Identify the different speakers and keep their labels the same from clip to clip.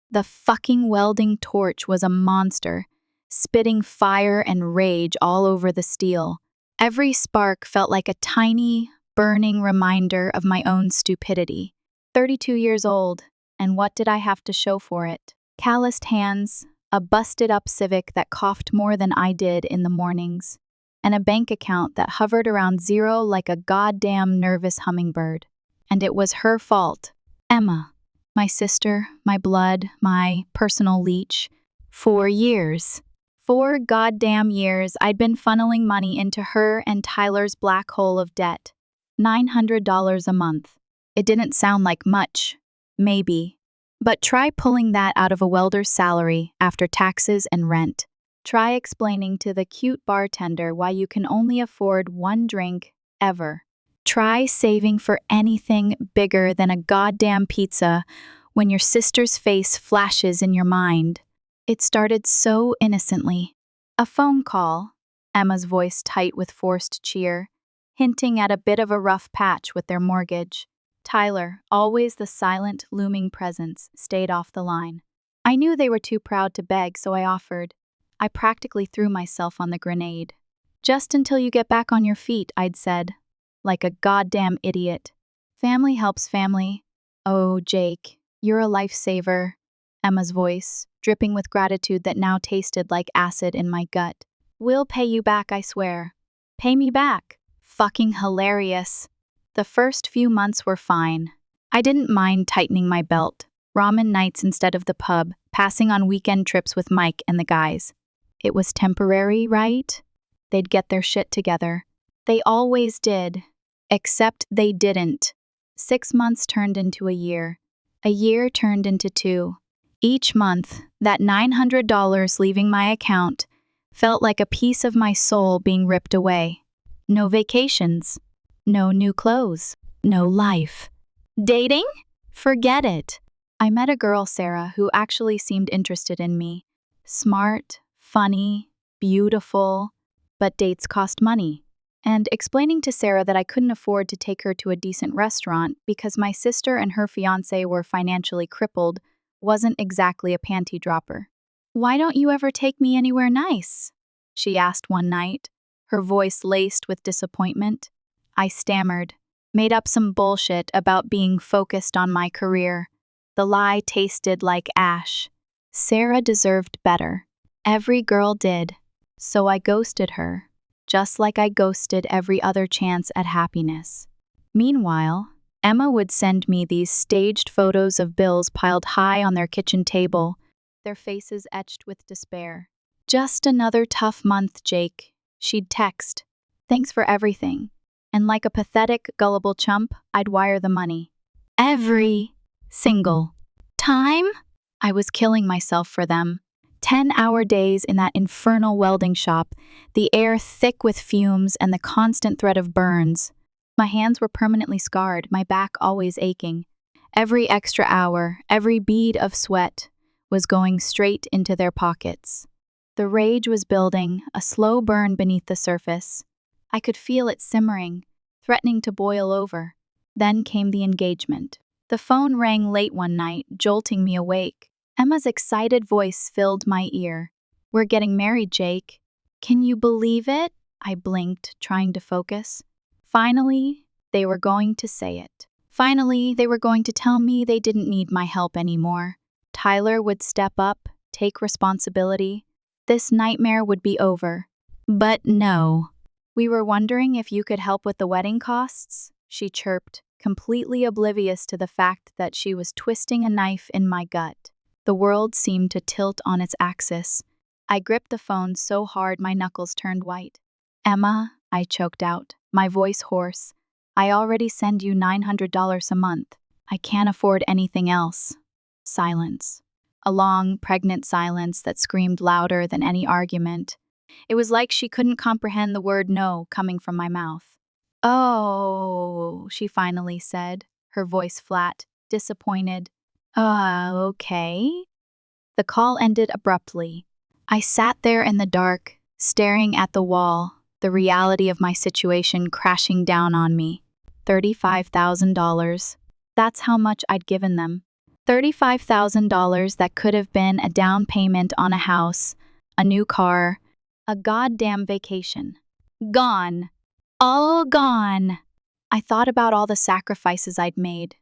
Speaker 1: The fucking welding torch was a monster, spitting fire and rage all over the steel. Every spark felt like a tiny, burning reminder of my own stupidity. 32 years old, and what did I have to show for it? Calloused hands, a busted-up Civic that coughed more than I did in the mornings, and a bank account that hovered around zero like a goddamn nervous hummingbird. And it was her fault. Emma, my sister, my blood, my personal leech. 4 years. 4 goddamn years I'd been funneling money into her and Tyler's black hole of debt. $900 a month. It didn't sound like much. Maybe. But try pulling that out of a welder's salary after taxes and rent. Try explaining to the cute bartender why you can only afford one drink ever. Try saving for anything bigger than a goddamn pizza when your sister's face flashes in your mind. It started so innocently. A phone call, Emma's voice tight with forced cheer, hinting at a bit of a rough patch with their mortgage. Tyler, always the silent, looming presence, stayed off the line. I knew they were too proud to beg, so I offered. I practically threw myself on the grenade. Just until you get back on your feet, I'd said. Like a goddamn idiot. Family helps family. Oh, Jake, you're a lifesaver. Emma's voice, dripping with gratitude that now tasted like acid in my gut. We'll pay you back, I swear. Pay me back. Fucking hilarious. The first few months were fine. I didn't mind tightening my belt, ramen nights instead of the pub, passing on weekend trips with Mike and the guys. It was temporary, right? They'd get their shit together. They always did. Except they didn't. 6 months turned into a year. A year turned into 2. Each month, that $900 leaving my account felt like a piece of my soul being ripped away. No vacations. No new clothes. No life. Dating? Forget it. I met a girl, Sarah, who actually seemed interested in me. Smart, funny, beautiful, but dates cost money. And explaining to Sarah that I couldn't afford to take her to a decent restaurant because my sister and her fiancé were financially crippled wasn't exactly a panty dropper. "Why don't you ever take me anywhere nice?" she asked one night, her voice laced with disappointment. I stammered, made up some bullshit about being focused on my career. The lie tasted like ash. Sarah deserved better. Every girl did. So I ghosted her, just like I ghosted every other chance at happiness. Meanwhile, Emma would send me these staged photos of bills piled high on their kitchen table, their faces etched with despair. "Just another tough month, Jake," she'd text. "Thanks for everything." And like a pathetic, gullible chump, I'd wire the money. Every single time? I was killing myself for them. 10-hour days in that infernal welding shop, the air thick with fumes and the constant threat of burns. My hands were permanently scarred, my back always aching. Every extra hour, every bead of sweat was going straight into their pockets. The rage was building, a slow burn beneath the surface. I could feel it simmering, threatening to boil over. Then came the engagement. The phone rang late one night, jolting me awake. Emma's excited voice filled my ear. "We're getting married, Jake." "Can you believe it?" I blinked, trying to focus. Finally, they were going to say it. Finally, they were going to tell me they didn't need my help anymore. Tyler would step up, take responsibility. This nightmare would be over. But no. "We were wondering if you could help with the wedding costs," she chirped, completely oblivious to the fact that she was twisting a knife in my gut. The world seemed to tilt on its axis. I gripped the phone so hard my knuckles turned white. "Emma," I choked out, my voice hoarse, "I already send you $900 a month. I can't afford anything else." Silence. A long, pregnant silence that screamed louder than any argument. It was like she couldn't comprehend the word no coming from my mouth. "Oh," she finally said, her voice flat, disappointed. Okay." The call ended abruptly. I sat there in the dark, staring at the wall, the reality of my situation crashing down on me. $35,000. That's how much I'd given them. $35,000 that could have been a down payment on a house, a new car, a goddamn vacation. Gone. All gone. I thought about all the sacrifices I'd made,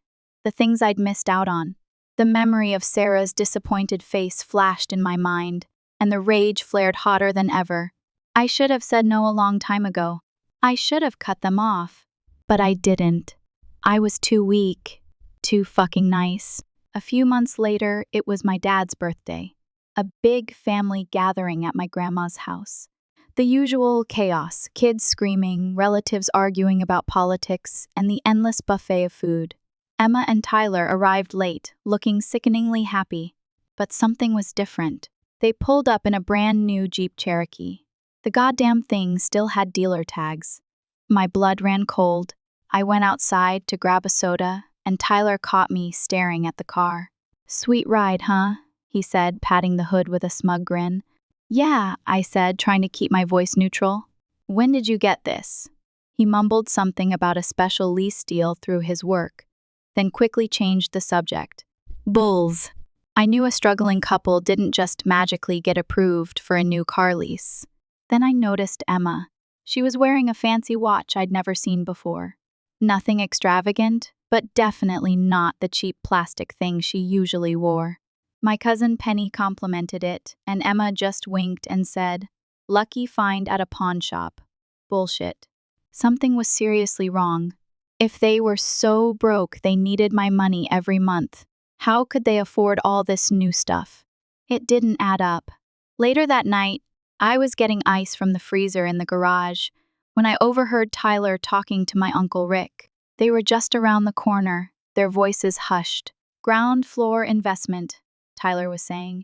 Speaker 1: the things I'd missed out on. The memory of Sarah's disappointed face flashed in my mind, and the rage flared hotter than ever. I should have said no a long time ago. I should have cut them off. But I didn't. I was too weak, too fucking nice. A few months later, it was my dad's birthday. A big family gathering at my grandma's house. The usual chaos, kids screaming, relatives arguing about politics, and the endless buffet of food. Emma and Tyler arrived late, looking sickeningly happy. But something was different. They pulled up in a brand new Jeep Cherokee. The goddamn thing still had dealer tags. My blood ran cold. I went outside to grab a soda, and Tyler caught me staring at the car. "Sweet ride, huh?" he said, patting the hood with a smug grin. "Yeah," I said, trying to keep my voice neutral. "When did you get this?" He mumbled something about a special lease deal through his work, then quickly changed the subject. "Bulls." I knew a struggling couple didn't just magically get approved for a new car lease. Then I noticed Emma. She was wearing a fancy watch I'd never seen before. Nothing extravagant, but definitely not the cheap plastic thing she usually wore. My cousin Penny complimented it, and Emma just winked and said, "Lucky find at a pawn shop." Bullshit. Something was seriously wrong. If they were so broke they needed my money every month, how could they afford all this new stuff? It didn't add up. Later that night, I was getting ice from the freezer in the garage when I overheard Tyler talking to my Uncle Rick. They were just around the corner, their voices hushed. "Ground floor investment," Tyler was saying.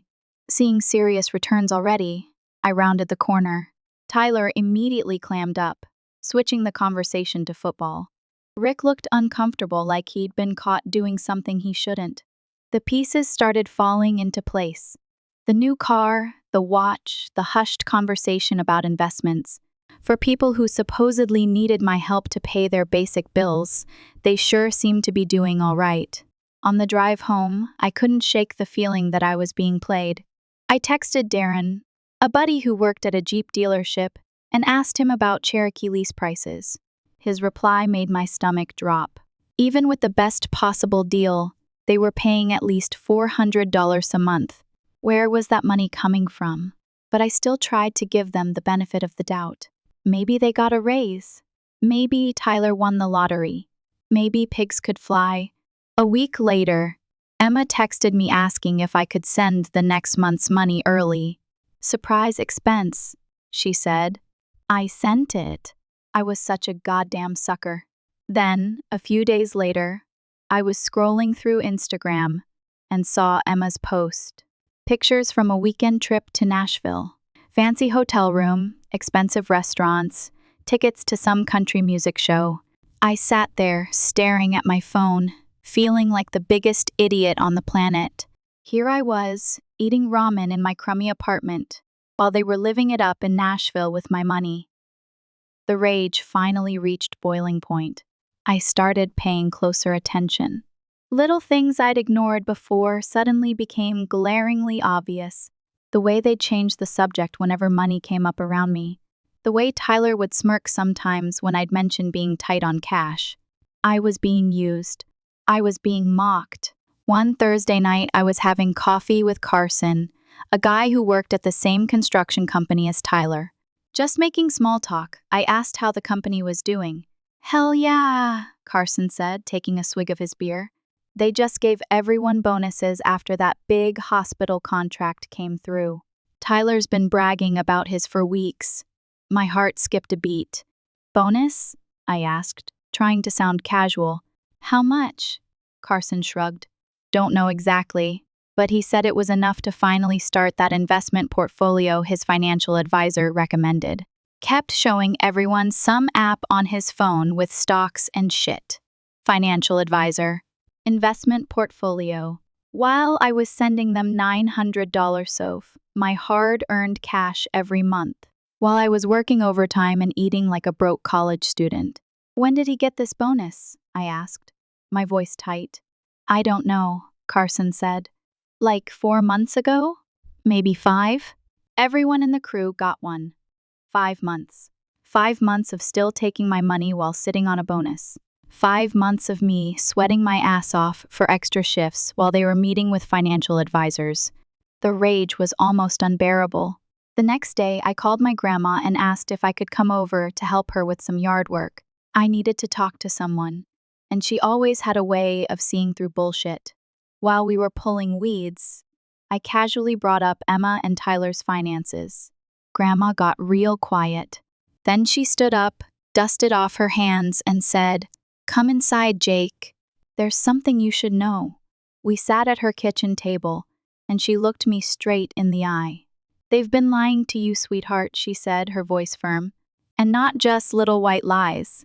Speaker 1: "Seeing serious returns already." I rounded the corner. Tyler immediately clammed up, switching the conversation to football. Rick looked uncomfortable, like he'd been caught doing something he shouldn't. The pieces started falling into place. The new car, the watch, the hushed conversation about investments. For people who supposedly needed my help to pay their basic bills, they sure seemed to be doing all right. On the drive home, I couldn't shake the feeling that I was being played. I texted Darren, a buddy who worked at a Jeep dealership, and asked him about Cherokee lease prices. His reply made my stomach drop. Even with the best possible deal, they were paying at least $400 a month. Where was that money coming from? But I still tried to give them the benefit of the doubt. Maybe they got a raise. Maybe Tyler won the lottery. Maybe pigs could fly. A week later, Emma texted me asking if I could send the next month's money early. "Surprise expense," she said. I sent it. I was such a goddamn sucker. Then, a few days later, I was scrolling through Instagram and saw Emma's post. Pictures from a weekend trip to Nashville. Fancy hotel room, expensive restaurants, tickets to some country music show. I sat there, staring at my phone, feeling like the biggest idiot on the planet. Here I was, eating ramen in my crummy apartment, while they were living it up in Nashville with my money. The rage finally reached boiling point. I started paying closer attention. Little things I'd ignored before suddenly became glaringly obvious. The way they'd change the subject whenever money came up around me. The way Tyler would smirk sometimes when I'd mention being tight on cash. I was being used. I was being mocked. One Thursday night, I was having coffee with Carson, a guy who worked at the same construction company as Tyler. Just making small talk, I asked how the company was doing. "Hell yeah," Carson said, taking a swig of his beer. "They just gave everyone bonuses after that big hospital contract came through. Tyler's been bragging about his for weeks." My heart skipped a beat. "Bonus?" I asked, trying to sound casual. "How much?" Carson shrugged. "Don't know exactly, but he said it was enough to finally start that investment portfolio his financial advisor recommended. Kept showing everyone some app on his phone with stocks and shit. Financial advisor. Investment portfolio. While I was sending them $900 SOF, my hard-earned cash every month, while I was working overtime and eating like a broke college student. "When did he get this bonus?" I asked, my voice tight. "I don't know," Carson said. Like 4 months ago? Maybe 5? Everyone in the crew got one. 5 months. 5 months of still taking my money while sitting on a bonus. 5 months of me sweating my ass off for extra shifts while they were meeting with financial advisors. The rage was almost unbearable. The next day, I called my grandma and asked if I could come over to help her with some yard work. I needed to talk to someone, and she always had a way of seeing through bullshit. While we were pulling weeds, I casually brought up Emma and Tyler's finances. Grandma got real quiet. Then she stood up, dusted off her hands, and said, "Come inside, Jake. There's something you should know." We sat at her kitchen table, and she looked me straight in the eye. "They've been lying to you, sweetheart," she said, her voice firm. "And not just little white lies."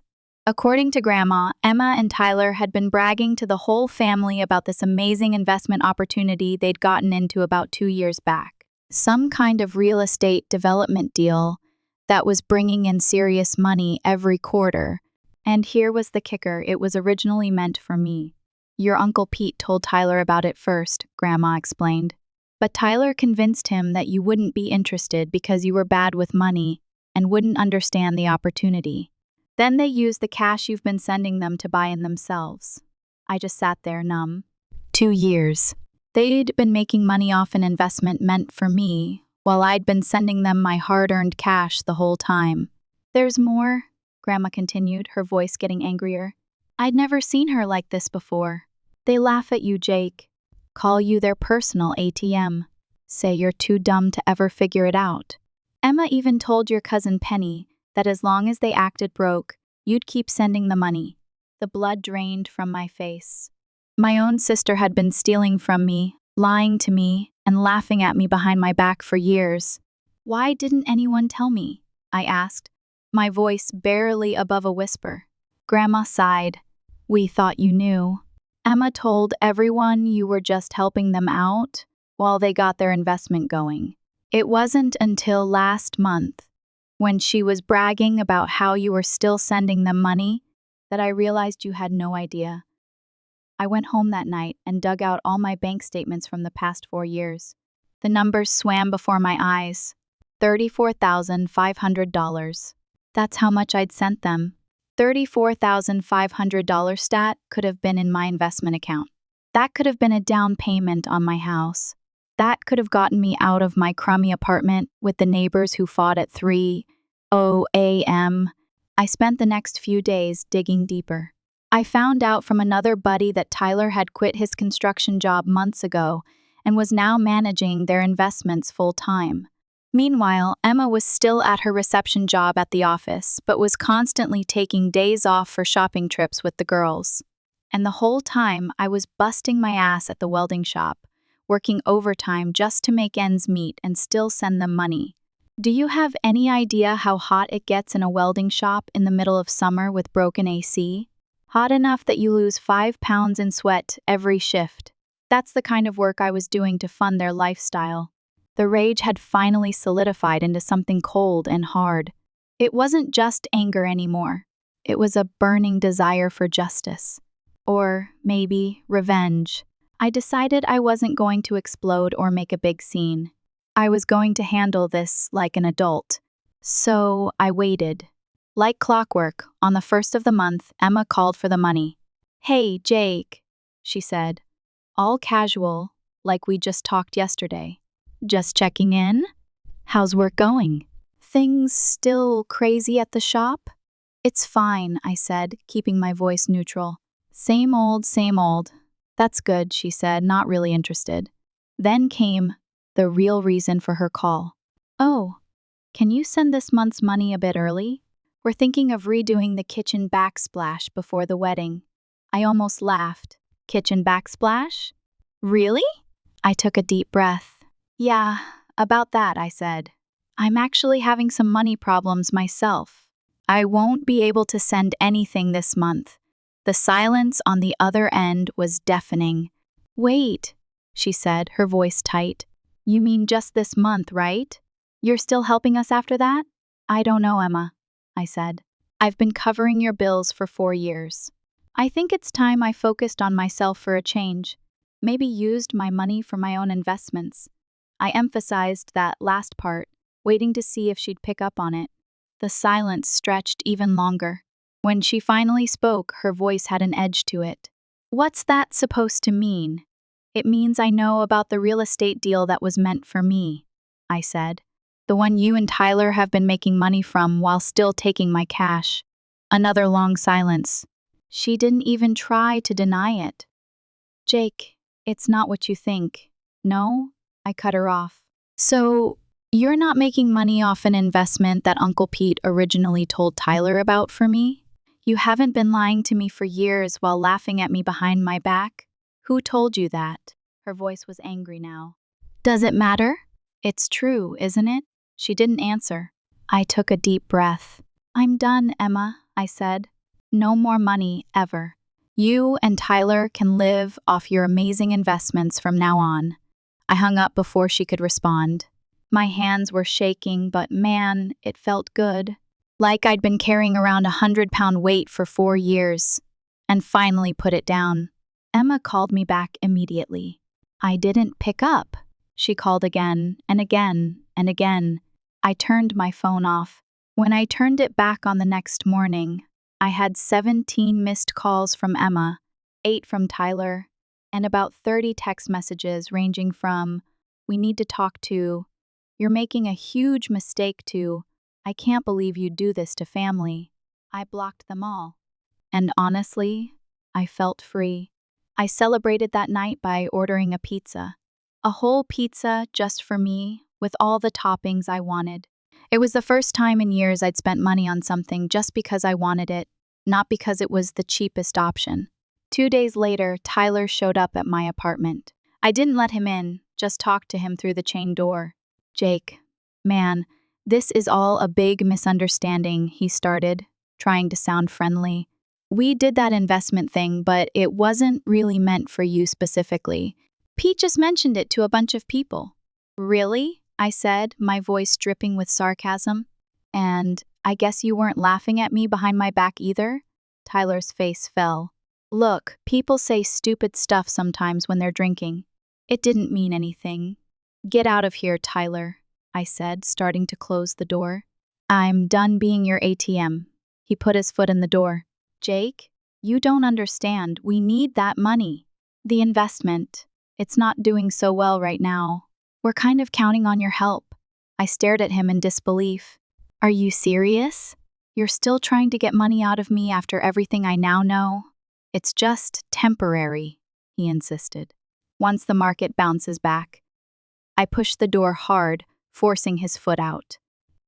Speaker 1: According to Grandma, Emma and Tyler had been bragging to the whole family about this amazing investment opportunity they'd gotten into about 2 years back. Some kind of real estate development deal that was bringing in serious money every quarter. And here was the kicker, it was originally meant for me. "Your Uncle Pete told Tyler about it first," Grandma explained. "But Tyler convinced him that you wouldn't be interested because you were bad with money and wouldn't understand the opportunity. Then they used the cash you've been sending them to buy in themselves." I just sat there numb. 2 years. They'd been making money off an investment meant for me, while I'd been sending them my hard-earned cash the whole time. "There's more," Grandma continued, her voice getting angrier. "I'd never seen her like this before. They laugh at you, Jake. Call you their personal ATM. Say you're too dumb to ever figure it out. Emma even told your cousin Penny that as long as they acted broke, you'd keep sending the money." The blood drained from my face. My own sister had been stealing from me, lying to me, and laughing at me behind my back for years. "Why didn't anyone tell me?" I asked, my voice barely above a whisper. Grandma sighed. "We thought you knew. Emma told everyone you were just helping them out while they got their investment going. It wasn't until last month, when she was bragging about how you were still sending them money, that I realized you had no idea." I went home that night and dug out all my bank statements from the past 4 years. The numbers swam before my eyes. $34,500. That's how much I'd sent them. $34,500 stat could have been in my investment account. That could have been a down payment on my house. That could have gotten me out of my crummy apartment with the neighbors who fought at 3:00 a.m. I spent the next few days digging deeper. I found out from another buddy that Tyler had quit his construction job months ago and was now managing their investments full-time. Meanwhile, Emma was still at her reception job at the office, but was constantly taking days off for shopping trips with the girls. And the whole time, I was busting my ass at the welding shop, working overtime just to make ends meet and still send them money. Do you have any idea how hot it gets in a welding shop in the middle of summer with broken AC? Hot enough that you lose 5 pounds in sweat every shift. That's the kind of work I was doing to fund their lifestyle. The rage had finally solidified into something cold and hard. It wasn't just anger anymore. It was a burning desire for justice. Or maybe revenge. I decided I wasn't going to explode or make a big scene. I was going to handle this like an adult. So I waited. Like clockwork, on the 1st of the month, Emma called for the money. "Hey, Jake," she said. All casual, like we just talked yesterday. "Just checking in? How's work going? Things still crazy at the shop?" "It's fine," I said, keeping my voice neutral. Same old, same old." "That's good," she said, not really interested. Then came the real reason for her call. "Oh, can you send this month's money a bit early? We're thinking of redoing the kitchen backsplash before the wedding." I almost laughed. "Kitchen backsplash? Really?" I took a deep breath. "Yeah, about that," I said. "I'm actually having some money problems myself. I won't be able to send anything this month." The silence on the other end was deafening. "Wait," she said, her voice tight. "You mean just this month, right? You're still helping us after that?" "I don't know, Emma," I said. "I've been covering your bills for 4 years. I think it's time I focused on myself for a change. Maybe used my money for my own investments. I emphasized that last part, waiting to see if she'd pick up on it. The silence stretched even longer. When she finally spoke, her voice had an edge to it. "What's that supposed to mean?" "It means I know about the real estate deal that was meant for me," I said. "The one you and Tyler have been making money from while still taking my cash." Another long silence. She didn't even try to deny it. "Jake, it's not what you think." "No?" I cut her off. "So, you're not making money off an investment that Uncle Pete originally told Tyler about for me? You haven't been lying to me for years while laughing at me behind my back? Who told you that?" Her voice was angry now. "Does it matter? It's true, isn't it?" She didn't answer. I took a deep breath. "I'm done, Emma," I said. "No more money, ever. You and Tyler can live off your amazing investments from now on." I hung up before she could respond. My hands were shaking, but man, it felt good. Like I'd been carrying around a 100-pound weight for 4 years, and finally put it down. Emma called me back immediately. I didn't pick up. She called again and again and again. I turned my phone off. When I turned it back on the next morning, I had 17 missed calls from Emma, 8 from Tyler, and about 30 text messages ranging from, "We need to talk," to, "You're making a huge mistake," to, "I can't believe you do this to family." I blocked them all. And honestly, I felt free. I celebrated that night by ordering a pizza. A whole pizza just for me, with all the toppings I wanted. It was the first time in years I'd spent money on something just because I wanted it, not because it was the cheapest option. 2 days later, Tyler showed up at my apartment. I didn't let him in, just talked to him through the chain door. "Jake, man, this is all a big misunderstanding," he started, trying to sound friendly. "We did that investment thing, but it wasn't really meant for you specifically. Pete just mentioned it to a bunch of people." "Really?" I said, my voice dripping with sarcasm. "And I guess you weren't laughing at me behind my back either?" Tyler's face fell. "Look, people say stupid stuff sometimes when they're drinking. It didn't mean anything." "Get out of here, Tyler," I said, starting to close the door. "I'm done being your ATM." He put his foot in the door. "Jake, you don't understand. We need that money. The investment. It's not doing so well right now. We're kind of counting on your help." I stared at him in disbelief. "Are you serious? You're still trying to get money out of me after everything I now know?" "It's just temporary," he insisted. "Once the market bounces back." I pushed the door hard, forcing his foot out.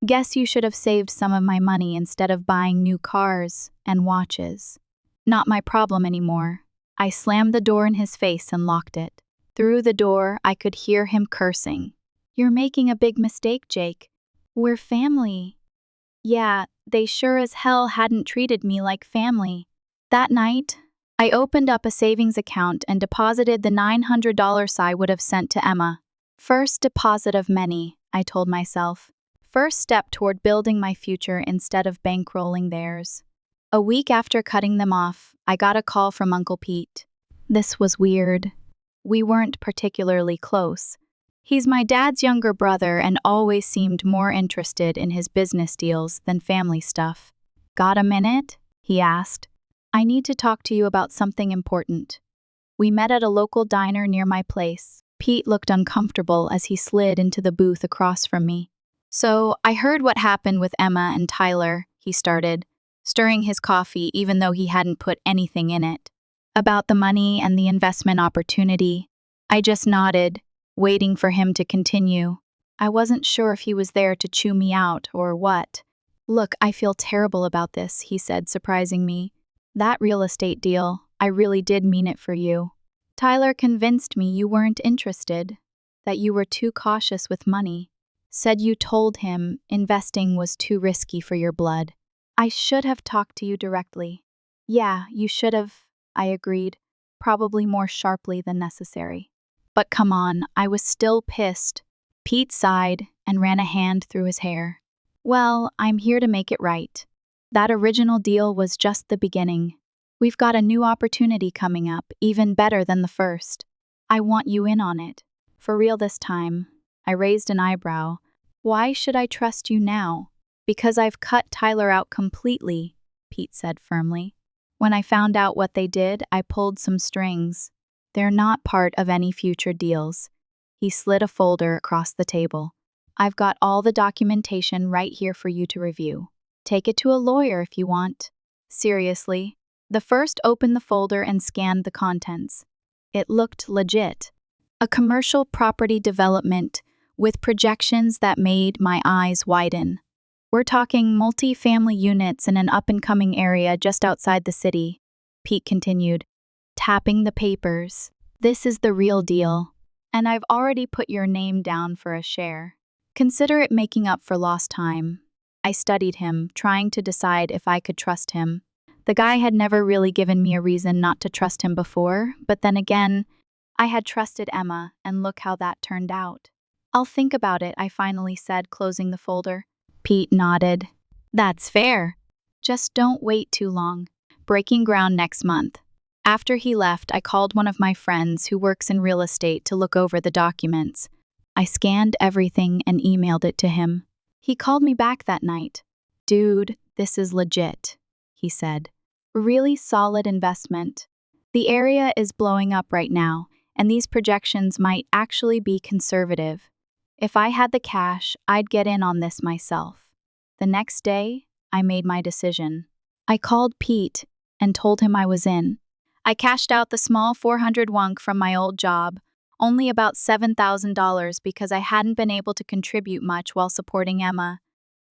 Speaker 1: "Guess you should have saved some of my money instead of buying new cars and watches." "Not my problem anymore." I slammed the door in his face and locked it. Through the door, I could hear him cursing. "You're making a big mistake, Jake. We're family." Yeah, they sure as hell hadn't treated me like family. That night, I opened up a savings account and deposited the $900 I would have sent to Emma. First deposit of many, I told myself. First step toward building my future instead of bankrolling theirs. A week after cutting them off, I got a call from Uncle Pete. This was weird. We weren't particularly close. He's my dad's younger brother and always seemed more interested in his business deals than family stuff. "Got a minute?" he asked. "I need to talk to you about something important." We met at a local diner near my place. Pete looked uncomfortable as he slid into the booth across from me. "So, I heard what happened with Emma and Tyler," he started, stirring his coffee even though he hadn't put anything in it. "About the money and the investment opportunity." I just nodded, waiting for him to continue. I wasn't sure if he was there to chew me out or what. "Look, I feel terrible about this," he said, surprising me. "That real estate deal, I really did mean it for you. Tyler convinced me you weren't interested, that you were too cautious with money. Said you told him investing was too risky for your blood. I should have talked to you directly." "Yeah, you should have," I agreed, probably more sharply than necessary. But come on, I was still pissed. Pete sighed and ran a hand through his hair. "Well, I'm here to make it right. That original deal was just the beginning. We've got a new opportunity coming up, even better than the first." I want you in on it. For real this time. I raised an eyebrow. Why should I trust you now? Because I've cut Tyler out completely, Pete said firmly. When I found out what they did, I pulled some strings. They're not part of any future deals. He slid a folder across the table. I've got all the documentation right here for you to review. Take it to a lawyer if you want. Seriously. The first opened the folder and scanned the contents. It looked legit. A commercial property development with projections that made my eyes widen. We're talking multi-family units in an up-and-coming area just outside the city, Pete continued, tapping the papers. This is the real deal, and I've already put your name down for a share. Consider it making up for lost time. I studied him, trying to decide if I could trust him. The guy had never really given me a reason not to trust him before, but then again, I had trusted Emma, and look how that turned out. I'll think about it, I finally said, closing the folder. Pete nodded. That's fair. Just don't wait too long. Breaking ground next month. After he left, I called one of my friends who works in real estate to look over the documents. I scanned everything and emailed it to him. He called me back that night. Dude, this is legit, he said. Really solid investment. The area is blowing up right now, and these projections might actually be conservative. If I had the cash, I'd get in on this myself. The next day, I made my decision. I called Pete and told him I was in. I cashed out the small $400 wunk from my old job, only about $7,000 because I hadn't been able to contribute much while supporting Emma,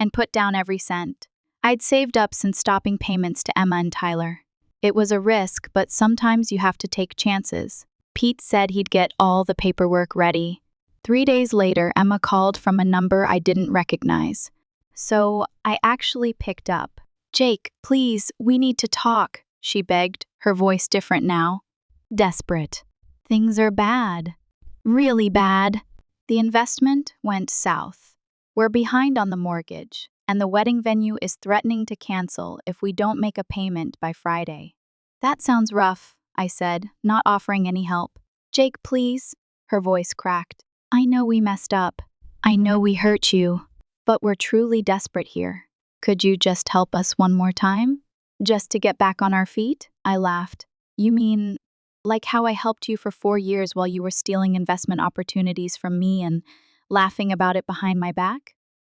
Speaker 1: and put down every cent. I'd saved up since stopping payments to Emma and Tyler. It was a risk, but sometimes you have to take chances. Pete said he'd get all the paperwork ready. 3 days later, Emma called from a number I didn't recognize. So I actually picked up. Jake, please, we need to talk, she begged, her voice different now. Desperate. Things are bad. Really bad. The investment went south. We're behind on the mortgage, and the wedding venue is threatening to cancel if we don't make a payment by Friday. That sounds rough, I said, not offering any help. Jake, please, her voice cracked. I know we messed up. I know we hurt you. But we're truly desperate here. Could you just help us one more time? Just to get back on our feet? I laughed. You mean, like how I helped you for 4 years while you were stealing investment opportunities from me and laughing about it behind my back?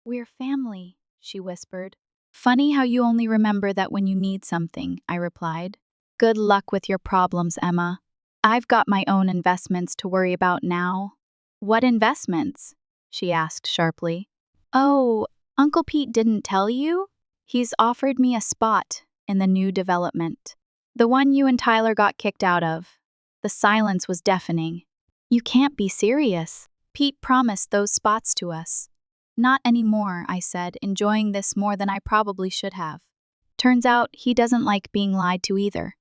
Speaker 1: We're family, she whispered. Funny how you only remember that when you need something, I replied. Good luck with your problems, Emma. I've got my own investments to worry about now. What investments? She asked sharply. Oh, Uncle Pete didn't tell you? He's offered me a spot in the new development. The one you and Tyler got kicked out of. The silence was deafening. You can't be serious. Pete promised those spots to us. Not anymore, I said, enjoying this more than I probably should have. Turns out he doesn't like being lied to either.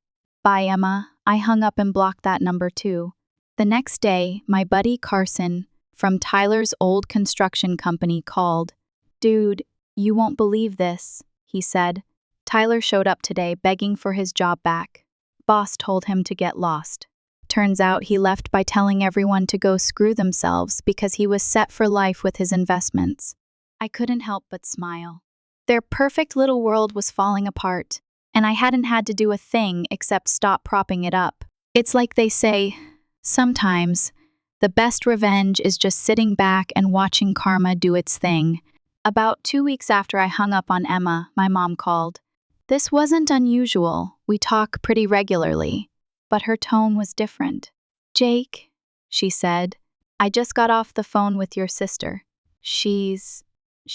Speaker 1: Bye, Emma. I hung up and blocked that number too. The next day, my buddy Carson from Tyler's old construction company called. Dude, you won't believe this, he said. Tyler showed up today begging for his job back. Boss told him to get lost. Turns out he left by telling everyone to go screw themselves because he was set for life with his investments. I couldn't help but smile. Their perfect little world was falling apart, and I hadn't had to do a thing except stop propping it up. It's like they say, sometimes, the best revenge is just sitting back and watching karma do its thing. About 2 weeks after I hung up on Emma, my mom called. This wasn't unusual. We talk pretty regularly. But her tone was different. Jake, she said, I just got off the phone with your sister. She's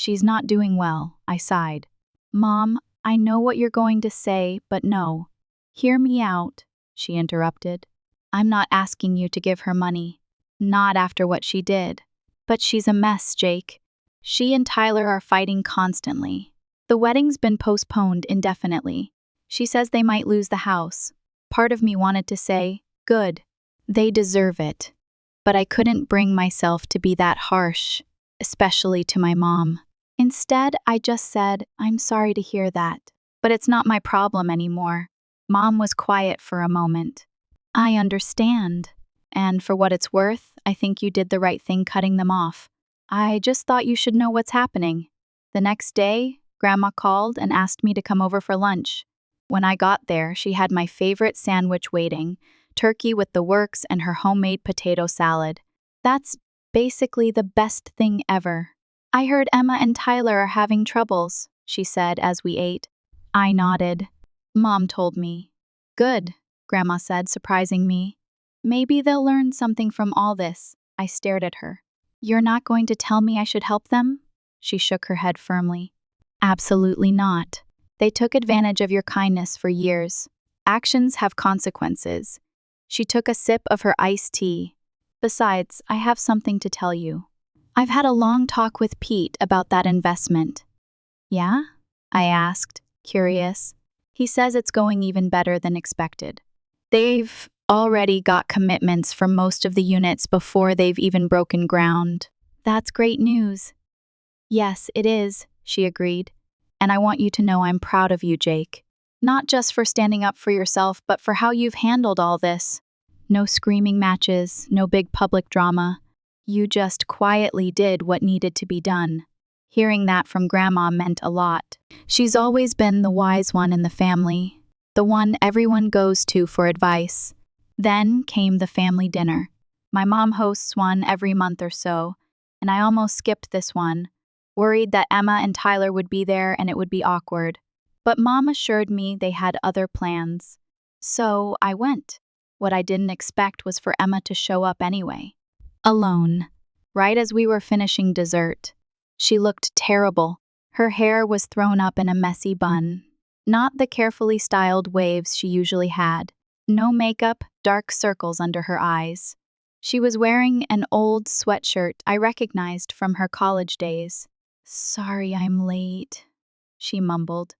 Speaker 1: not doing well, I sighed. Mom, I know what you're going to say, but no. Hear me out, she interrupted. I'm not asking you to give her money. Not after what she did. But she's a mess, Jake. She and Tyler are fighting constantly. The wedding's been postponed indefinitely. She says they might lose the house. Part of me wanted to say, good, they deserve it. But I couldn't bring myself to be that harsh, especially to my mom. Instead, I just said, I'm sorry to hear that, but it's not my problem anymore. Mom was quiet for a moment. I understand. and for what it's worth, I think you did the right thing cutting them off. I just thought you should know what's happening. The next day, Grandma called and asked me to come over for lunch. When I got there, she had my favorite sandwich waiting, turkey with the works and her homemade potato salad. That's basically the best thing ever. I heard Emma and Tyler are having troubles, she said as we ate. I nodded. Mom told me. Good, Grandma said, surprising me. Maybe they'll learn something from all this. I stared at her. You're not going to tell me I should help them? She shook her head firmly. Absolutely not. They took advantage of your kindness for years. Actions have consequences. She took a sip of her iced tea. Besides, I have something to tell you. I've had a long talk with Pete about that investment. Yeah? I asked, curious. He says it's going even better than expected. They've already got commitments for most of the units before they've even broken ground. That's great news. Yes, it is, she agreed. And I want you to know I'm proud of you, Jake. Not just for standing up for yourself, but for how you've handled all this. No screaming matches, no big public drama. You just quietly did what needed to be done. Hearing that from Grandma meant a lot. She's always been the wise one in the family, the one everyone goes to for advice. Then came the family dinner. My mom hosts one every month or so, and I almost skipped this one, worried that Emma and Tyler would be there and it would be awkward. But Mom assured me they had other plans. So I went. What I didn't expect was for Emma to show up anyway. Alone. Right as we were finishing dessert. She looked terrible. Her hair was thrown up in a messy bun. Not the carefully styled waves she usually had. No makeup, dark circles under her eyes. She was wearing an old sweatshirt I recognized from her college days. Sorry I'm late, she mumbled,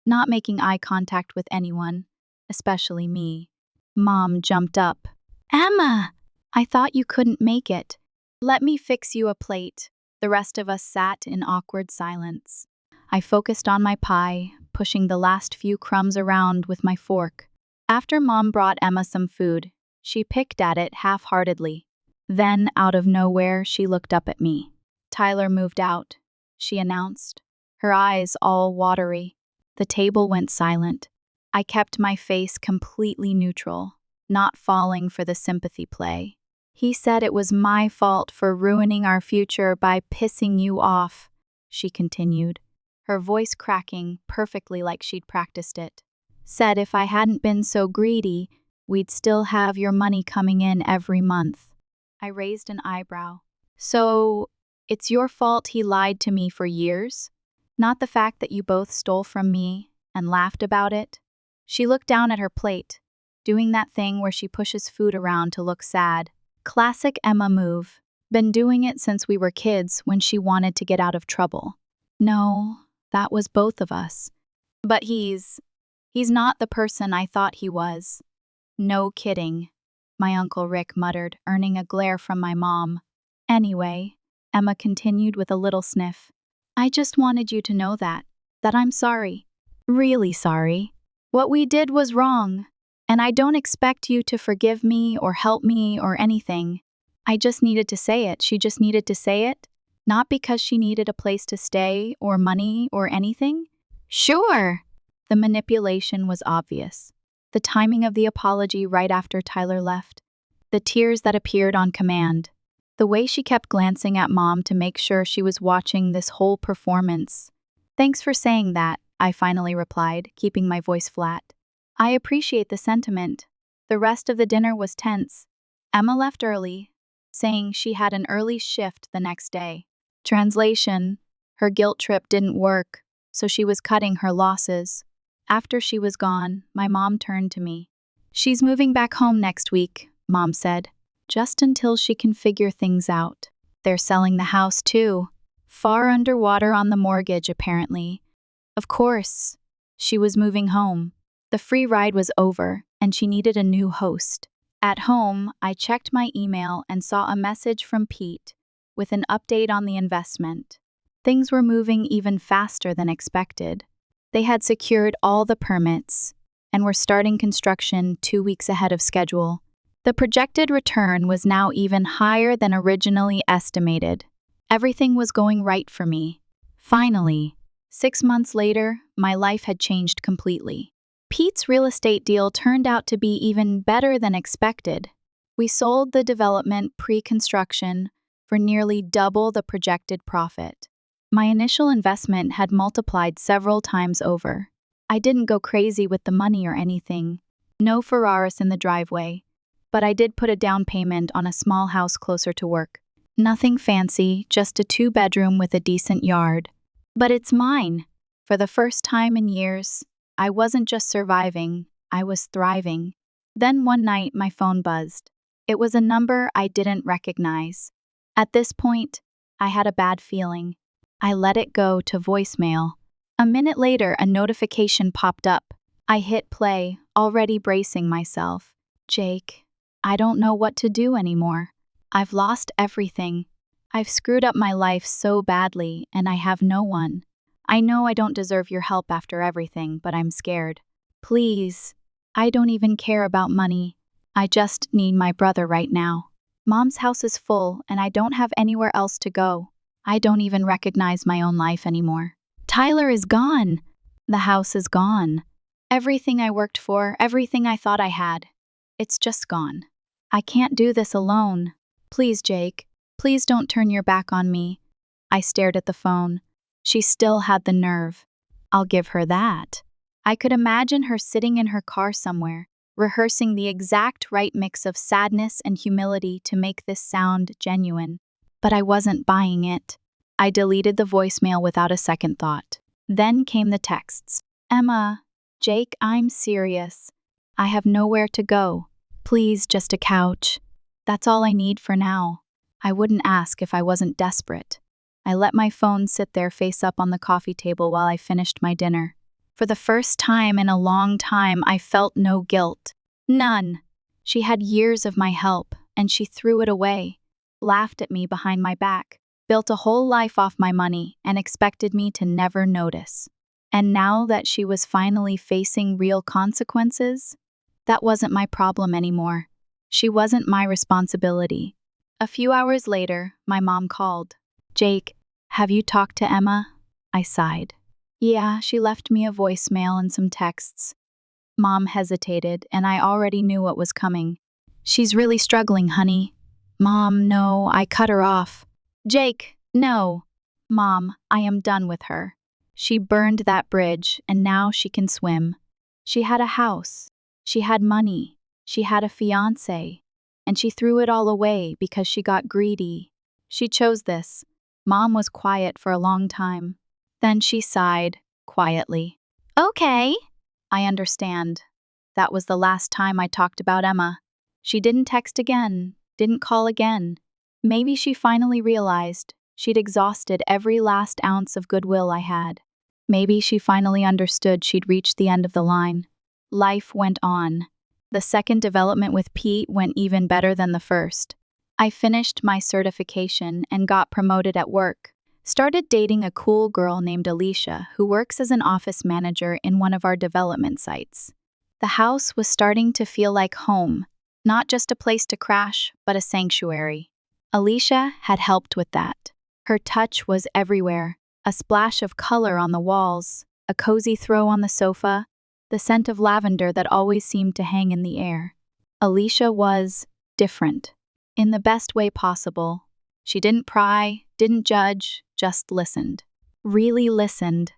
Speaker 1: not making eye contact with anyone, especially me. Mom jumped up. Emma! I thought you couldn't make it. Let me fix you a plate. The rest of us sat in awkward silence. I focused on my pie, pushing the last few crumbs around with my fork. After Mom brought Emma some food, she picked at it half-heartedly. Then, out of nowhere, she looked up at me. Tyler moved out, she announced, her eyes all watery. The table went silent. I kept my face completely neutral, not falling for the sympathy play. He said it was my fault for ruining our future by pissing you off, she continued, her voice cracking perfectly like she'd practiced it. Said if I hadn't been so greedy, we'd still have your money coming in every month. I raised an eyebrow. So, it's your fault he lied to me for years? Not the fact that you both stole from me and laughed about it? She looked down at her plate, doing that thing where she pushes food around to look sad. Classic Emma move. Been doing it since we were kids when she wanted to get out of trouble. No, that was both of us. But he's not the person I thought he was. No kidding, my Uncle Rick muttered, earning a glare from my mom. Anyway, Emma continued with a little sniff. I just wanted you to know that I'm sorry. Really sorry. What we did was wrong. And I don't expect you to forgive me or help me or anything. I just needed to say it. She just needed to say it. Not because she needed a place to stay or money or anything. Sure. The manipulation was obvious. The timing of the apology right after Tyler left. The tears that appeared on command. The way she kept glancing at Mom to make sure she was watching this whole performance. Thanks for saying that, I finally replied, keeping my voice flat. I appreciate the sentiment. The rest of the dinner was tense. Emma left early, saying she had an early shift the next day. Translation: her guilt trip didn't work, so she was cutting her losses. After she was gone, my mom turned to me. She's moving back home next week, Mom said, just until she can figure things out. They're selling the house too. Far underwater on the mortgage, apparently. Of course, she was moving home. The free ride was over, and she needed a new host. At home, I checked my email and saw a message from Pete with an update on the investment. Things were moving even faster than expected. They had secured all the permits and were starting construction 2 weeks ahead of schedule. The projected return was now even higher than originally estimated. Everything was going right for me. Finally, 6 months later, my life had changed completely. Pete's real estate deal turned out to be even better than expected. We sold the development pre-construction for nearly double the projected profit. My initial investment had multiplied several times over. I didn't go crazy with the money or anything. No Ferraris in the driveway. But I did put a down payment on a small house closer to work. Nothing fancy, just a 2-bedroom with a decent yard. But it's mine. For the first time in years, I wasn't just surviving, I was thriving. Then one night, my phone buzzed. It was a number I didn't recognize. At this point, I had a bad feeling. I let it go to voicemail. A minute later, a notification popped up. I hit play, already bracing myself. Jake, I don't know what to do anymore. I've lost everything. I've screwed up my life so badly, and I have no one. I know I don't deserve your help after everything, but I'm scared. Please. I don't even care about money. I just need my brother right now. Mom's house is full, and I don't have anywhere else to go. I don't even recognize my own life anymore. Tyler is gone. The house is gone. Everything I worked for, everything I thought I had. It's just gone. I can't do this alone. Please, Jake. Please don't turn your back on me. I stared at the phone. She still had the nerve. I'll give her that. I could imagine her sitting in her car somewhere, rehearsing the exact right mix of sadness and humility to make this sound genuine. But I wasn't buying it. I deleted the voicemail without a second thought. Then came the texts. Emma, Jake, I'm serious. I have nowhere to go. Please, just a couch. That's all I need for now. I wouldn't ask if I wasn't desperate. I let my phone sit there face up on the coffee table while I finished my dinner. For the first time in a long time, I felt no guilt. None. She had years of my help, and she threw it away, laughed at me behind my back, built a whole life off my money, and expected me to never notice. And now that she was finally facing real consequences, that wasn't my problem anymore. She wasn't my responsibility. A few hours later, my mom called. Jake, have you talked to Emma? I sighed. Yeah, she left me a voicemail and some texts. Mom hesitated, and I already knew what was coming. She's really struggling, honey. Mom, no, I cut her off. Jake, no. Mom, I am done with her. She burned that bridge, and now she can swim. She had a house. She had money. She had a fiancé. And she threw it all away because she got greedy. She chose this. Mom was quiet for a long time. Then she sighed, quietly. Okay. I understand. That was the last time I talked about Emma. She didn't text again, didn't call again. Maybe she finally realized she'd exhausted every last ounce of goodwill I had. Maybe she finally understood she'd reached the end of the line. Life went on. The second development with Pete went even better than the first. I finished my certification and got promoted at work. Started dating a cool girl named Alicia who works as an office manager in one of our development sites. The house was starting to feel like home, not just a place to crash, but a sanctuary. Alicia had helped with that. Her touch was everywhere, a splash of color on the walls, a cozy throw on the sofa, the scent of lavender that always seemed to hang in the air. Alicia was different, in the best way possible. She didn't pry, didn't judge, just listened. Really listened.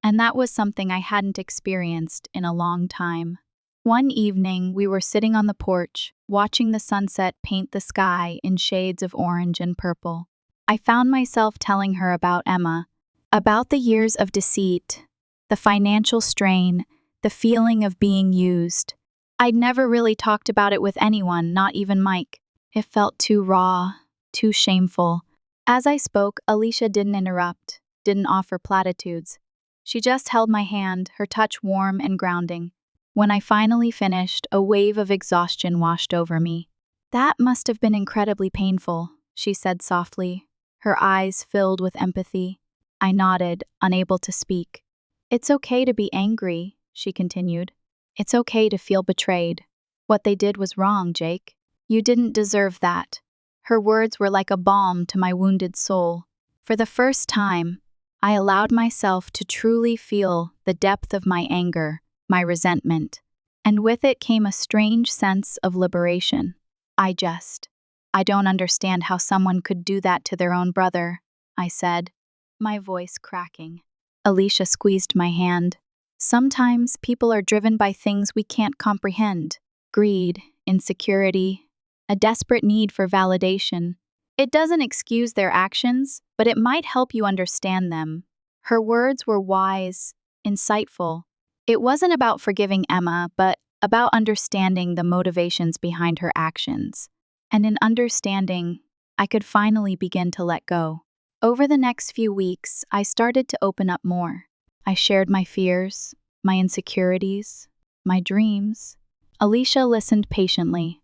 Speaker 1: And that was something I hadn't experienced in a long time. One evening, we were sitting on the porch, watching the sunset paint the sky in shades of orange and purple. I found myself telling her about Emma, about the years of deceit, the financial strain, the feeling of being used. I'd never really talked about it with anyone, not even Mike. It felt too raw, too shameful. As I spoke, Alicia didn't interrupt, didn't offer platitudes. She just held my hand, her touch warm and grounding. When I finally finished, a wave of exhaustion washed over me. That must have been incredibly painful, she said softly, her eyes filled with empathy. I nodded, unable to speak. It's okay to be angry, she continued. It's okay to feel betrayed. What they did was wrong, Jake. You didn't deserve that." Her words were like a balm to my wounded soul. For the first time, I allowed myself to truly feel the depth of my anger, my resentment, and with it came a strange sense of liberation. I don't understand how someone could do that to their own brother," I said, my voice cracking. Alicia squeezed my hand. "Sometimes people are driven by things we can't comprehend. Greed, insecurity, a desperate need for validation. It doesn't excuse their actions, but it might help you understand them." Her words were wise, insightful. It wasn't about forgiving Emma, but about understanding the motivations behind her actions. And in understanding, I could finally begin to let go. Over the next few weeks, I started to open up more. I shared my fears, my insecurities, my dreams. Alicia listened patiently,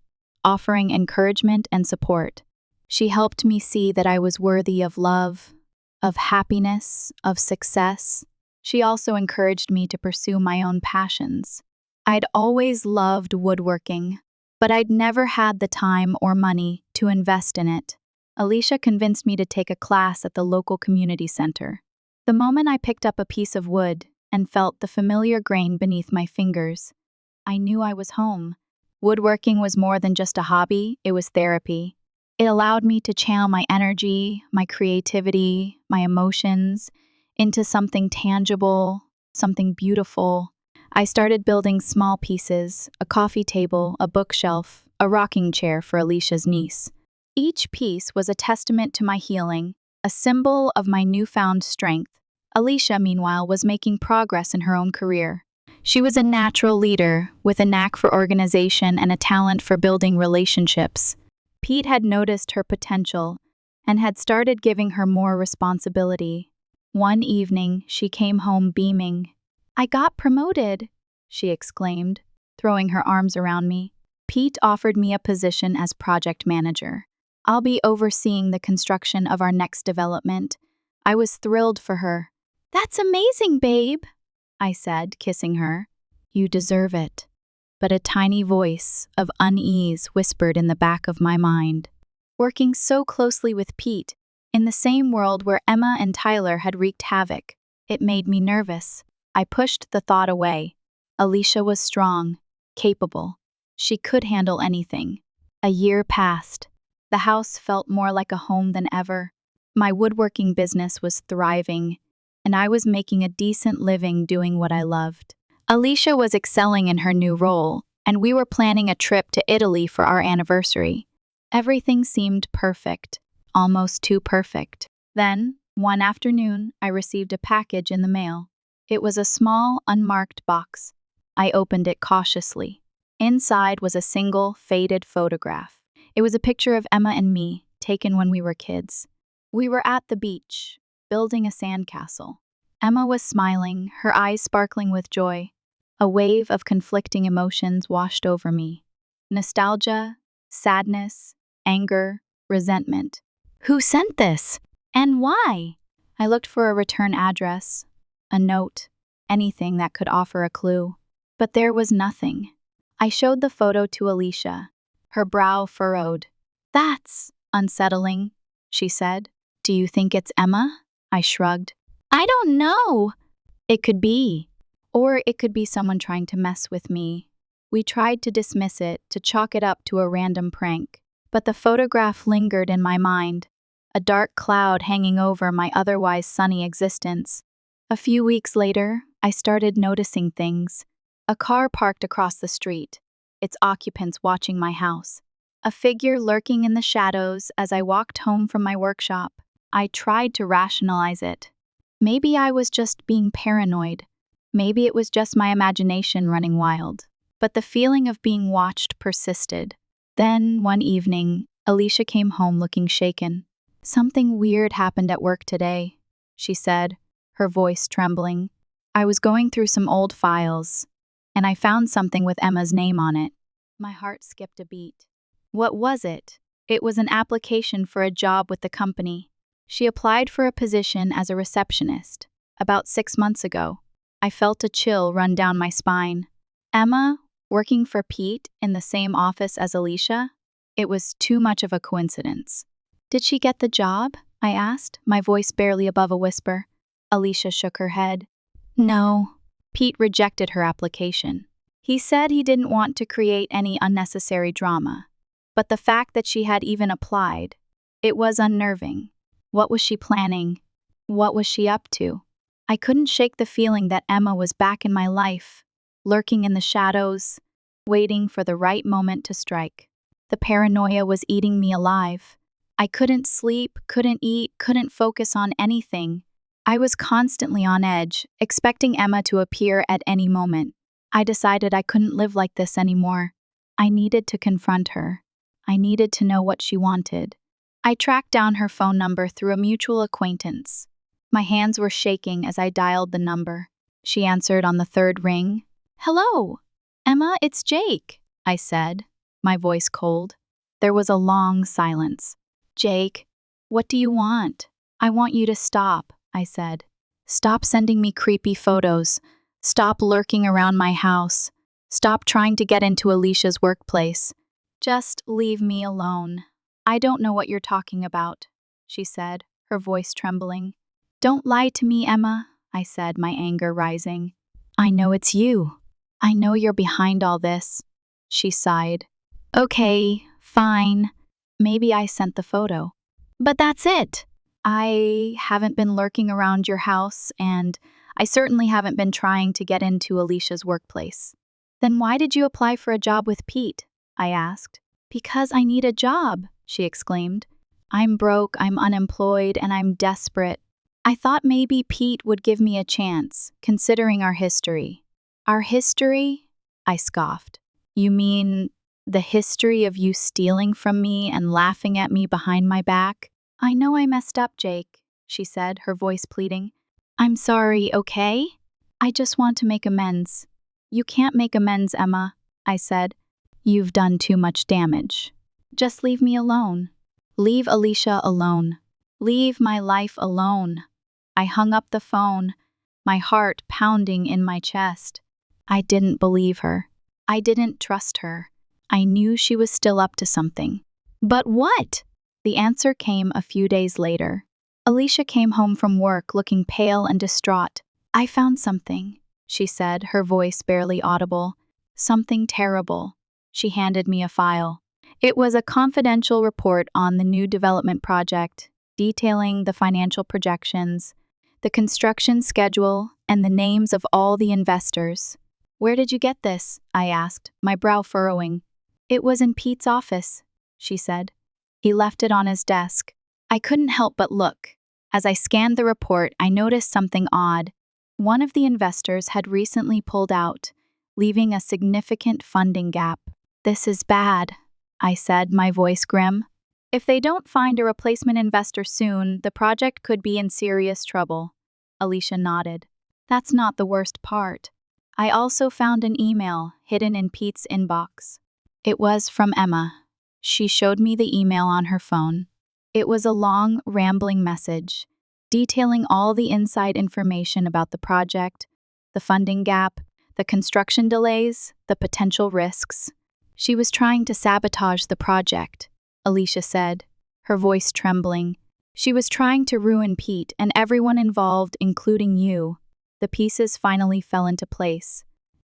Speaker 1: offering encouragement and support. She helped me see that I was worthy of love, of happiness, of success. She also encouraged me to pursue my own passions. I'd always loved woodworking, but I'd never had the time or money to invest in it. Alicia convinced me to take a class at the local community center. The moment I picked up a piece of wood and felt the familiar grain beneath my fingers, I knew I was home. Woodworking was more than just a hobby, it was therapy. It allowed me to channel my energy, my creativity, my emotions into something tangible, something beautiful. I started building small pieces, a coffee table, a bookshelf, a rocking chair for Alicia's niece. Each piece was a testament to my healing, a symbol of my newfound strength. Alicia, meanwhile, was making progress in her own career. She was a natural leader, with a knack for organization and a talent for building relationships. Pete had noticed her potential and had started giving her more responsibility. One evening, she came home beaming. "I got promoted," she exclaimed, throwing her arms around me. "Pete offered me a position as project manager. I'll be overseeing the construction of our next development." I was thrilled for her. "That's amazing, babe," I said, kissing her. "You deserve it." But a tiny voice of unease whispered in the back of my mind. Working so closely with Pete, in the same world where Emma and Tyler had wreaked havoc, it made me nervous. I pushed the thought away. Alicia was strong, capable. She could handle anything. A year passed. The house felt more like a home than ever. My woodworking business was thriving, and I was making a decent living doing what I loved. Alicia was excelling in her new role, and we were planning a trip to Italy for our anniversary. Everything seemed perfect, almost too perfect. Then, one afternoon, I received a package in the mail. It was a small, unmarked box. I opened it cautiously. Inside was a single, faded photograph. It was a picture of Emma and me, taken when we were kids. We were at the beach, building a sandcastle. Emma was smiling, her eyes sparkling with joy. A wave of conflicting emotions washed over me. Nostalgia, sadness, anger, resentment. Who sent this? And why? I looked for a return address, a note, anything that could offer a clue. But there was nothing. I showed the photo to Alicia, her brow furrowed. "That's unsettling," she said. "Do you think it's Emma?" I shrugged. "I don't know." "It could be. Or it could be someone trying to mess with me." We tried to dismiss it, to chalk it up to a random prank. But the photograph lingered in my mind, a dark cloud hanging over my otherwise sunny existence. A few weeks later, I started noticing things. A car parked across the street, its occupants watching my house. A figure lurking in the shadows as I walked home from my workshop. I tried to rationalize it. Maybe I was just being paranoid. Maybe it was just my imagination running wild. But the feeling of being watched persisted. Then, one evening, Alicia came home looking shaken. "Something weird happened at work today," she said, her voice trembling. "I was going through some old files, and I found something with Emma's name on it." My heart skipped a beat. What was it? It was an application for a job with the company. She applied for a position as a receptionist, about 6 months ago. I felt a chill run down my spine. Emma, working for Pete in the same office as Alicia? It was too much of a coincidence. Did she get the job? I asked, my voice barely above a whisper. Alicia shook her head. No. Pete rejected her application. He said he didn't want to create any unnecessary drama. But the fact that she had even applied, it was unnerving. What was she planning? What was she up to? I couldn't shake the feeling that Emma was back in my life, lurking in the shadows, waiting for the right moment to strike. The paranoia was eating me alive. I couldn't sleep, couldn't eat, couldn't focus on anything. I was constantly on edge, expecting Emma to appear at any moment. I decided I couldn't live like this anymore. I needed to confront her. I needed to know what she wanted. I tracked down her phone number through a mutual acquaintance. My hands were shaking as I dialed the number. She answered on the third ring. Hello, Emma, it's Jake, I said, my voice cold. There was a long silence. Jake, what do you want? I want you to stop, I said. Stop sending me creepy photos. Stop lurking around my house. Stop trying to get into Alicia's workplace. Just leave me alone. I don't know what you're talking about, she said, her voice trembling. Don't lie to me, Emma, I said, my anger rising. I know it's you. I know you're behind all this, she sighed. Okay, fine. Maybe I sent the photo. But that's it. I haven't been lurking around your house, and I certainly haven't been trying to get into Alicia's workplace. Then why did you apply for a job with Pete? I asked. Because I need a job, she exclaimed. I'm broke, I'm unemployed, and I'm desperate. I thought maybe Pete would give me a chance, considering our history. Our history? I scoffed. You mean the history of you stealing from me and laughing at me behind my back? I know I messed up, Jake, she said, her voice pleading. I'm sorry, okay? I just want to make amends. You can't make amends, Emma, I said. You've done too much damage. Just leave me alone. Leave Alicia alone. Leave my life alone. I hung up the phone, my heart pounding in my chest. I didn't believe her. I didn't trust her. I knew she was still up to something. But what? The answer came a few days later. Alicia came home from work looking pale and distraught. I found something, she said, her voice barely audible. Something terrible. She handed me a file. It was a confidential report on the new development project, detailing the financial projections, the construction schedule, and the names of all the investors. Where did you get this? I asked, my brow furrowing. It was in Pete's office, she said. He left it on his desk. I couldn't help but look. As I scanned the report, I noticed something odd. One of the investors had recently pulled out, leaving a significant funding gap. This is bad, I said, my voice grim. If they don't find a replacement investor soon, the project could be in serious trouble. Alicia nodded. That's not the worst part. I also found an email hidden in Pete's inbox. It was from Emma. She showed me the email on her phone. It was a long, rambling message, detailing all the inside information about the project, the funding gap, the construction delays, the potential risks. She was trying to sabotage the project, Alicia said, her voice trembling. She was trying to ruin Pete and everyone involved, including you. The pieces finally fell into place.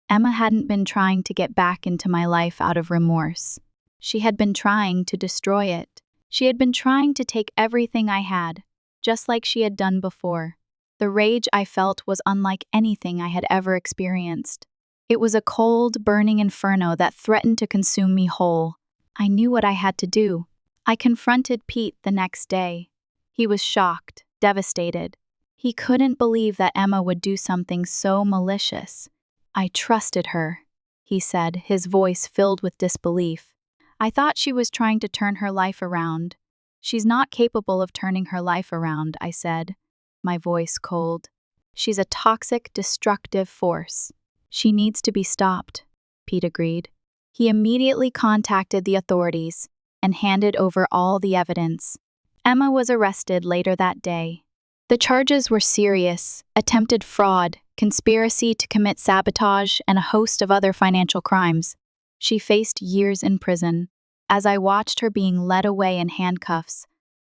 Speaker 1: Emma hadn't been trying to get back into my life out of remorse. She had been trying to destroy it. She had been trying to take everything I had, just like she had done before. The rage I felt was unlike anything I had ever experienced. It was a cold, burning inferno that threatened to consume me whole. I knew what I had to do. I confronted Pete the next day. He was shocked, devastated. He couldn't believe that Emma would do something so malicious. I trusted her, he said, his voice filled with disbelief. I thought she was trying to turn her life around. She's not capable of turning her life around, I said, my voice cold. She's a toxic, destructive force. She needs to be stopped, Pete agreed. He immediately contacted the authorities and handed over all the evidence. Emma was arrested later that day. The charges were serious: attempted fraud, conspiracy to commit sabotage, and a host of other financial crimes. She faced years in prison. As I watched her being led away in handcuffs,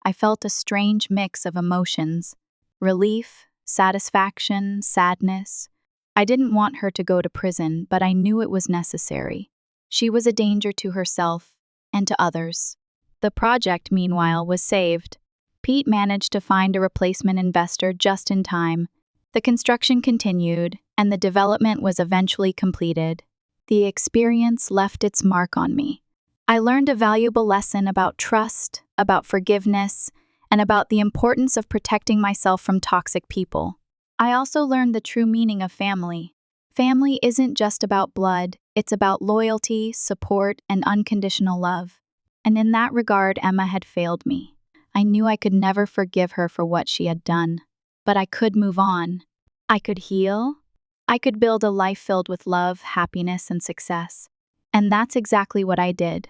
Speaker 1: I felt a strange mix of emotions: relief, satisfaction, sadness. I didn't want her to go to prison, but I knew it was necessary. She was a danger to herself and to others. The project, meanwhile, was saved. Pete managed to find a replacement investor just in time. The construction continued, and the development was eventually completed. The experience left its mark on me. I learned a valuable lesson about trust, about forgiveness, and about the importance of protecting myself from toxic people. I also learned the true meaning of family. Family isn't just about blood, it's about loyalty, support, and unconditional love. And in that regard, Emma had failed me. I knew I could never forgive her for what she had done. But I could move on. I could heal. I could build a life filled with love, happiness, and success. And that's exactly what I did.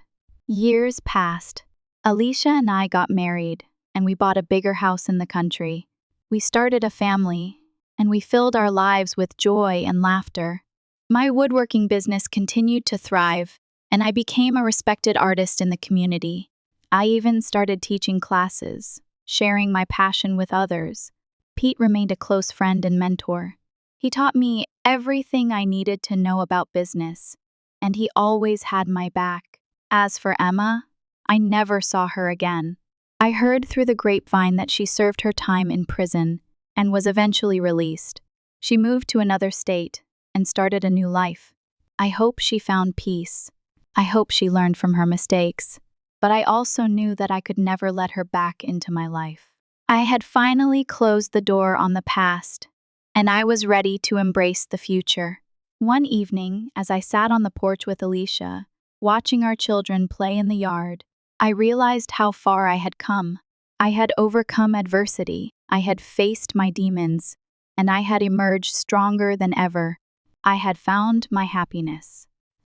Speaker 1: Years passed. Alicia and I got married, and we bought a bigger house in the country. We started a family, and we filled our lives with joy and laughter. My woodworking business continued to thrive, and I became a respected artist in the community. I even started teaching classes, sharing my passion with others. Pete remained a close friend and mentor. He taught me everything I needed to know about business, and he always had my back. As for Emma, I never saw her again. I heard through the grapevine that she served her time in prison and was eventually released. She moved to another state and started a new life. I hope she found peace. I hope she learned from her mistakes. But I also knew that I could never let her back into my life. I had finally closed the door on the past, and I was ready to embrace the future. One evening, as I sat on the porch with Alicia, watching our children play in the yard, I realized how far I had come. I had overcome adversity, I had faced my demons, and I had emerged stronger than ever. I had found my happiness.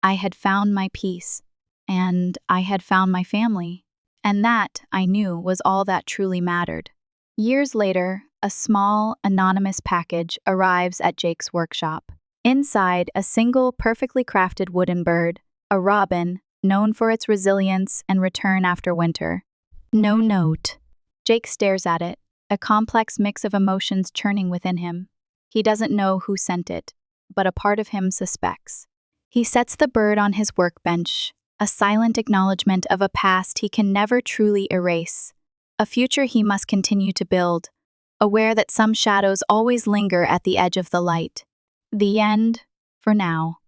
Speaker 1: I had found my peace. And I had found my family. And that, I knew, was all that truly mattered. Years later, a small, anonymous package arrives at Jake's workshop. Inside, a single, perfectly crafted wooden bird, a robin, known for its resilience and return after winter. No note. Jake stares at it, a complex mix of emotions churning within him. He doesn't know who sent it, but a part of him suspects. He sets the bird on his workbench, a silent acknowledgement of a past he can never truly erase, a future he must continue to build, aware that some shadows always linger at the edge of the light. The end, for now.